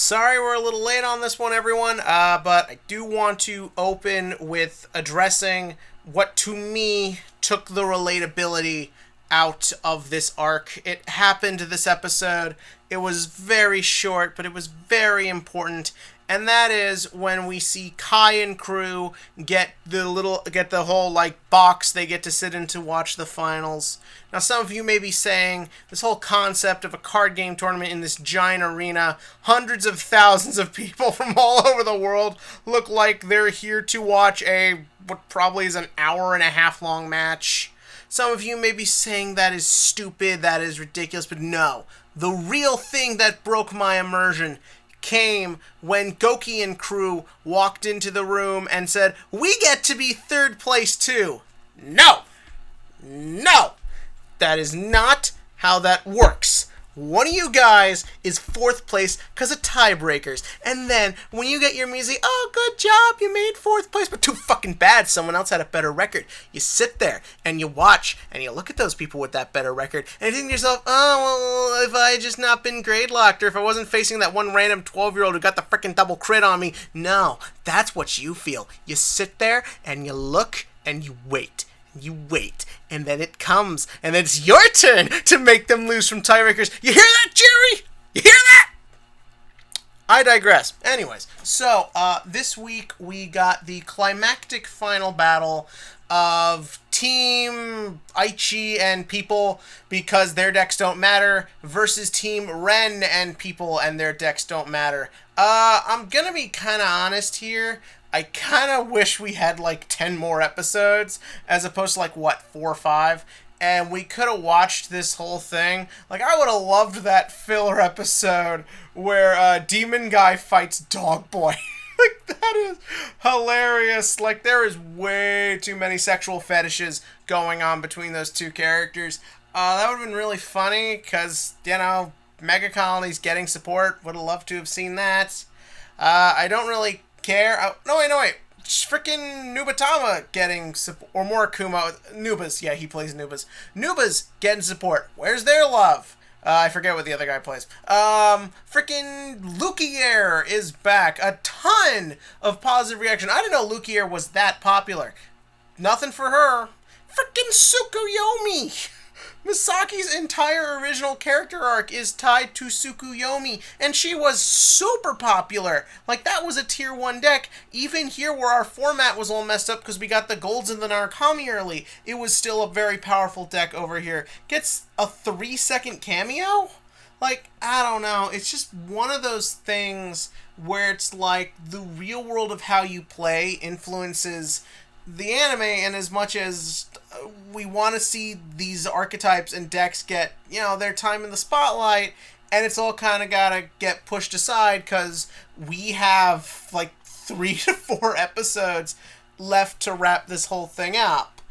Sorry we're a little late on this one, everyone, but I do want to open with addressing what to me took the relatability out of this arc. It happened this episode. It was very short, but it was very important. And that is when we see Kai and crew get the whole box they get to sit in to watch the finals. Now some of you may be saying this whole concept of a card game tournament in this giant arena, hundreds of thousands of people from all over the world look like they're here to watch what probably is an hour and a half long match. Some of you may be saying that is stupid, that is ridiculous, but no. The real thing that broke my immersion came when Goki and crew walked into the room and said, "We get to be third place too." No! No! That is not how that works. One of you guys is fourth place because of tiebreakers. And then when you get your music, "Oh, good job, you made fourth place, but too fucking bad, someone else had a better record." You sit there and you watch and you look at those people with that better record and you think to yourself, "Oh, well, if I had just not been grade locked, or if I wasn't facing that one random 12-year-old who got the freaking double crit on me." No, that's what you feel. You sit there and you look and you wait. You wait, and then it comes, and then it's your turn to make them lose from tiebreakers. You hear that, Jerry? You hear that? I digress. Anyways, so this week we got the climactic final battle of Team Aichi and people because their decks don't matter versus Team Ren and people and their decks don't matter. I'm gonna be kind of honest here. I kind of wish we had 10 more episodes as opposed to 4 or 5, and we could have watched this whole thing. I would have loved that filler episode where Demon Guy fights Dog Boy. That is hilarious. There is way too many sexual fetishes going on between those two characters. That would have been really funny because, Mega Colony's getting support. Would have loved to have seen that. I don't really care. No wait. Frickin' Nubatama getting support, or more Akuma. Nubas, yeah, he plays Nubas. Nubas getting support. Where's their love? I forget what the other guy plays. Frickin' Lukier is back. A ton of positive reaction. I didn't know Lukier was that popular. Nothing for her. Frickin' Tsukuyomi! Misaki's entire original character arc is tied to Tsukuyomi, and she was super popular. That was a tier 1 deck. Even here where our format was all messed up because we got the golds and the Narukami early, it was still a very powerful deck over here. Gets a 3-second cameo? I don't know. It's just one of those things where it's the real world of how you play influences the anime, and as much as we want to see these archetypes and decks get, their time in the spotlight, and it's all kind of got to get pushed aside because we have 3 to 4 episodes left to wrap this whole thing up.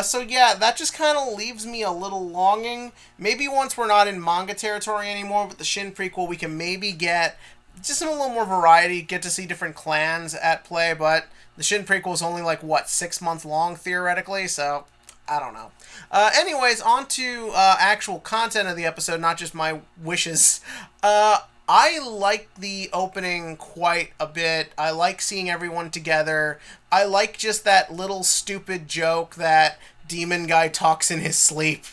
So yeah, that just kind of leaves me a little longing. Maybe once we're not in manga territory anymore with the Shin prequel, we can maybe get just a little more variety, get to see different clans at play, but the Shin prequel is only 6 months long theoretically, so I don't know. Anyways, on to actual content of the episode, not just my wishes. I like the opening quite a bit. I like seeing everyone together. I like just that little stupid joke that Demon Guy talks in his sleep.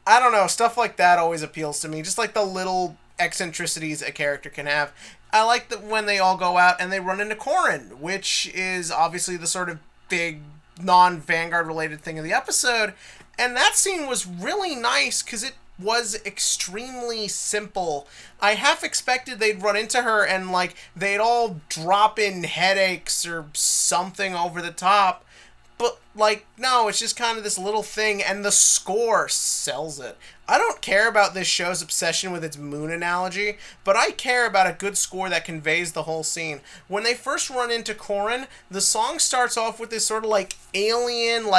I don't know, stuff like that always appeals to me. Just the little eccentricities a character can have. I like that when they all go out and they run into Korin, which is obviously the sort of big non-Vanguard related thing of the episode. And that scene was really nice because it was extremely simple. I half expected they'd run into her and they'd all drop in headaches or something over the top. But, no, it's just kind of this little thing, and the score sells it. I don't care about this show's obsession with its moon analogy, but I care about a good score that conveys the whole scene. When they first run into Korin, the song starts off with this sort of, alien,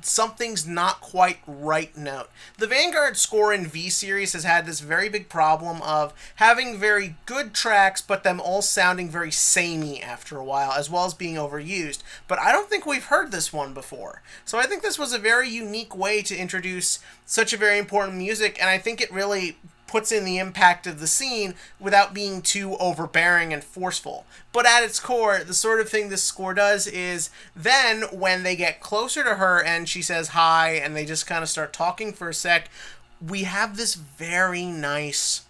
something's not quite right note. The Vanguard score in V-Series has had this very big problem of having very good tracks, but them all sounding very samey after a while, as well as being overused. But I don't think we've heard this one before. So I think this was a very unique way to introduce such a very important music, and I think it really puts in the impact of the scene without being too overbearing and forceful. But at its core, the sort of thing this score does is then when they get closer to her and she says hi and they just kind of start talking for a sec, we have this very nice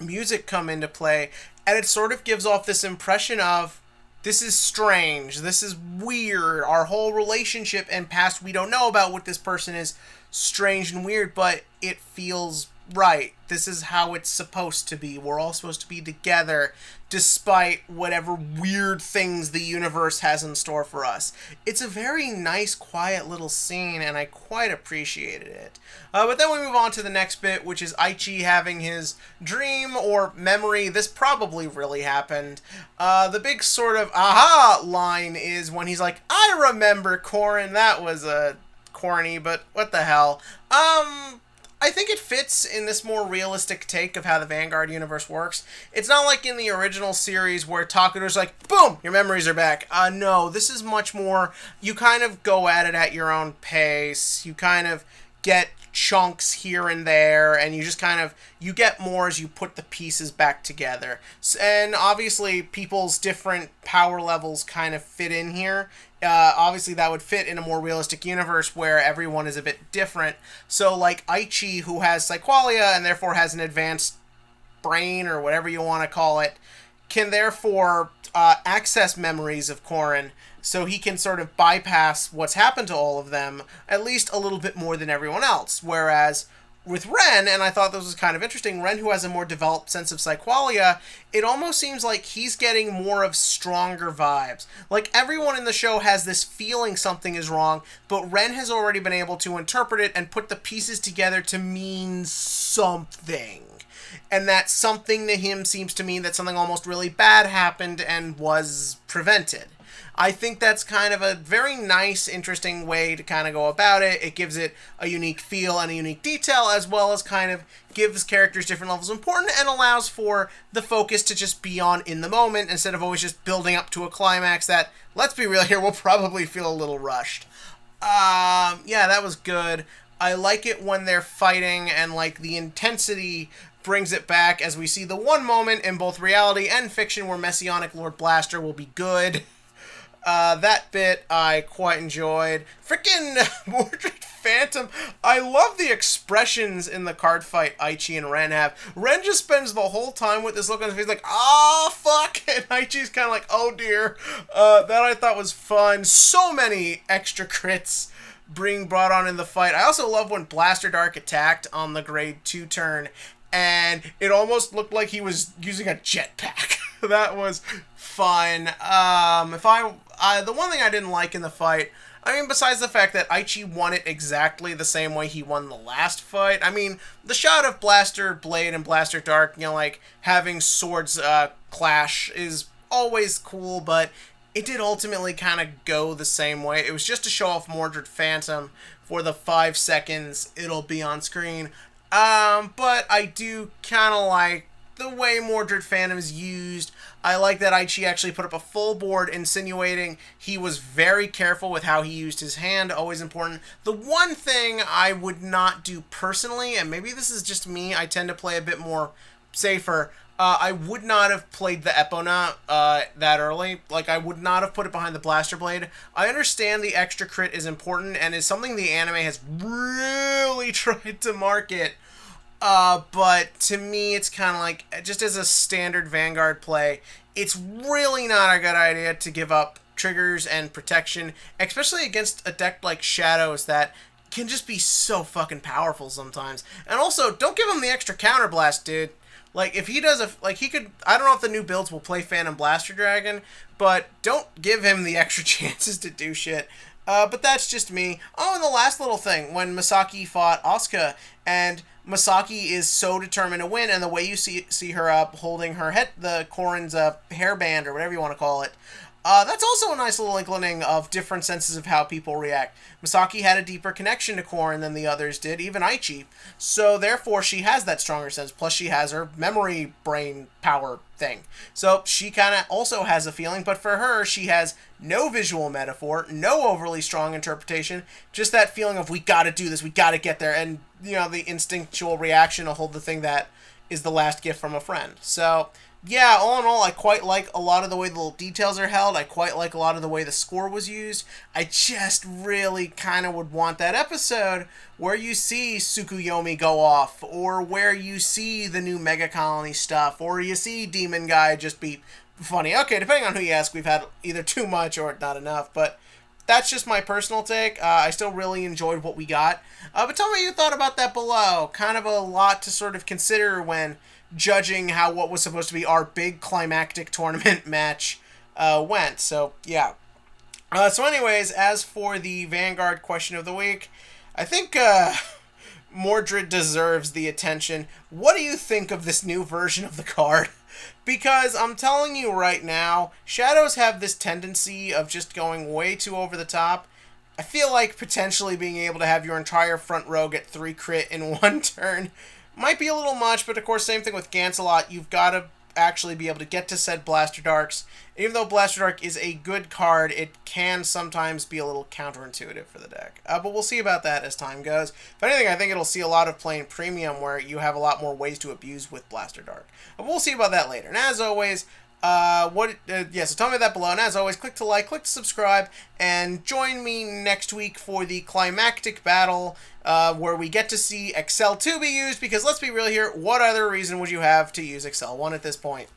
music come into play, and it sort of gives off this impression of, this is strange, this is weird, our whole relationship and past we don't know about with this person is strange and weird, but it feels right. This is how it's supposed to be. We're all supposed to be together despite whatever weird things the universe has in store for us. It's a very nice, quiet little scene, and I quite appreciated it. But then we move on to the next bit, which is Aichi having his dream or memory. This probably really happened. The big sort of aha line is when he's like, I remember Korin. That was corny, but what the hell. I think it fits in this more realistic take of how the Vanguard universe works. It's not like in the original series where Takuto's like, boom, your memories are back. No, this is much more, you kind of go at it at your own pace. You kind of get chunks here and there, and you just kind of, you get more as you put the pieces back together. And obviously, people's different power levels kind of fit in here. Obviously, that would fit in a more realistic universe where everyone is a bit different. So, like Aichi, who has psyqualia and therefore has an advanced brain, or whatever you want to call it, can therefore access memories of Korin, so he can sort of bypass what's happened to all of them, at least a little bit more than everyone else. Whereas with Ren, and I thought this was kind of interesting, Ren, who has a more developed sense of psyqualia, it almost seems like he's getting more of stronger vibes. Like, everyone in the show has this feeling something is wrong, but Ren has already been able to interpret it and put the pieces together to mean something. And that something to him seems to mean that something almost really bad happened and was prevented. I think that's kind of a very nice, interesting way to kind of go about it. It gives it a unique feel and a unique detail, as well as kind of gives characters different levels of importance and allows for the focus to just be on in the moment instead of always just building up to a climax that, let's be real here, will probably feel a little rushed. Yeah, that was good. I like it when they're fighting and, like, the intensity brings it back as we see the one moment in both reality and fiction where Messianic Lord Blaster will be good. That bit I quite enjoyed. Frickin' Mordred Phantom. I love the expressions in the card fight Aichi and Ren have. Ren just spends the whole time with this look on his face like, ah, fuck, and Aichi's kind of like, oh dear. That I thought was fun. So many extra crits being brought on in the fight. I also love when Blaster Dark attacked on the grade 2 turn, and it almost looked like he was using a jetpack. That was fun. The one thing I didn't like in the fight, I mean, besides the fact that Aichi won it exactly the same way he won the last fight, I mean, the shot of Blaster Blade and Blaster Dark, you know, like, having swords clash is always cool, but it did ultimately kind of go the same way. It was just to show off Mordred Phantom for the 5 seconds it'll be on screen. But I do kind of like the way Mordred Phantom is used. I like that Aichi actually put up a full board insinuating he was very careful with how he used his hand, always important. The one thing I would not do personally, and maybe this is just me, I tend to play a bit more safer, I would not have played the Epona that early. Like, I would not have put it behind the Blaster Blade. I understand the extra crit is important and is something the anime has really tried to market. But to me, it's kind of like, just as a standard Vanguard play, it's really not a good idea to give up triggers and protection, especially against a deck like Shadows that can just be so fucking powerful sometimes. And also, don't give him the extra counterblast, dude. Like, if he does he could, I don't know if the new builds will play Phantom Blaster Dragon, but don't give him the extra chances to do shit. But that's just me. Oh, and the last little thing, when Masaki fought Asuka, and Masaki is so determined to win, and the way you see her up holding her head, the Korin's hairband, or whatever you want to call it, That's also a nice little inkling of different senses of how people react. Misaki had a deeper connection to Korrin than the others did, even Aichi. So therefore, she has that stronger sense. Plus, she has her memory brain power thing. So she kind of also has a feeling, but for her, she has no visual metaphor, no overly strong interpretation, just that feeling of we gotta do this, we gotta get there, and the instinctual reaction will hold the thing that is the last gift from a friend. So yeah, all in all, I quite like a lot of the way the little details are held. I quite like a lot of the way the score was used. I just really kind of would want that episode where you see Tsukuyomi go off, or where you see the new Mega Colony stuff, or you see Demon Guy just be funny. Okay, depending on who you ask, we've had either too much or not enough, but that's just my personal take. I still really enjoyed what we got. But tell me what you thought about that below. Kind of a lot to sort of consider when judging how what was supposed to be our big climactic tournament match went. So, yeah. So anyways, as for the Vanguard question of the week, I think Mordred deserves the attention. What do you think of this new version of the card? Because I'm telling you right now, Shadows have this tendency of just going way too over the top. I feel like potentially being able to have your entire front row get 3 crit in one turn might be a little much, but of course, same thing with Gancelot. You've got to actually be able to get to said Blaster Darks. Even though Blaster Dark is a good card, it can sometimes be a little counterintuitive for the deck. But we'll see about that as time goes. If anything, I think it'll see a lot of play in Premium where you have a lot more ways to abuse with Blaster Dark. But we'll see about that later. And as always, so tell me that below. And as always, click to like, click to subscribe, and join me next week for the climactic battle where we get to see Excel 2 be used, because let's be real here, what other reason would you have to use Excel 1 at this point?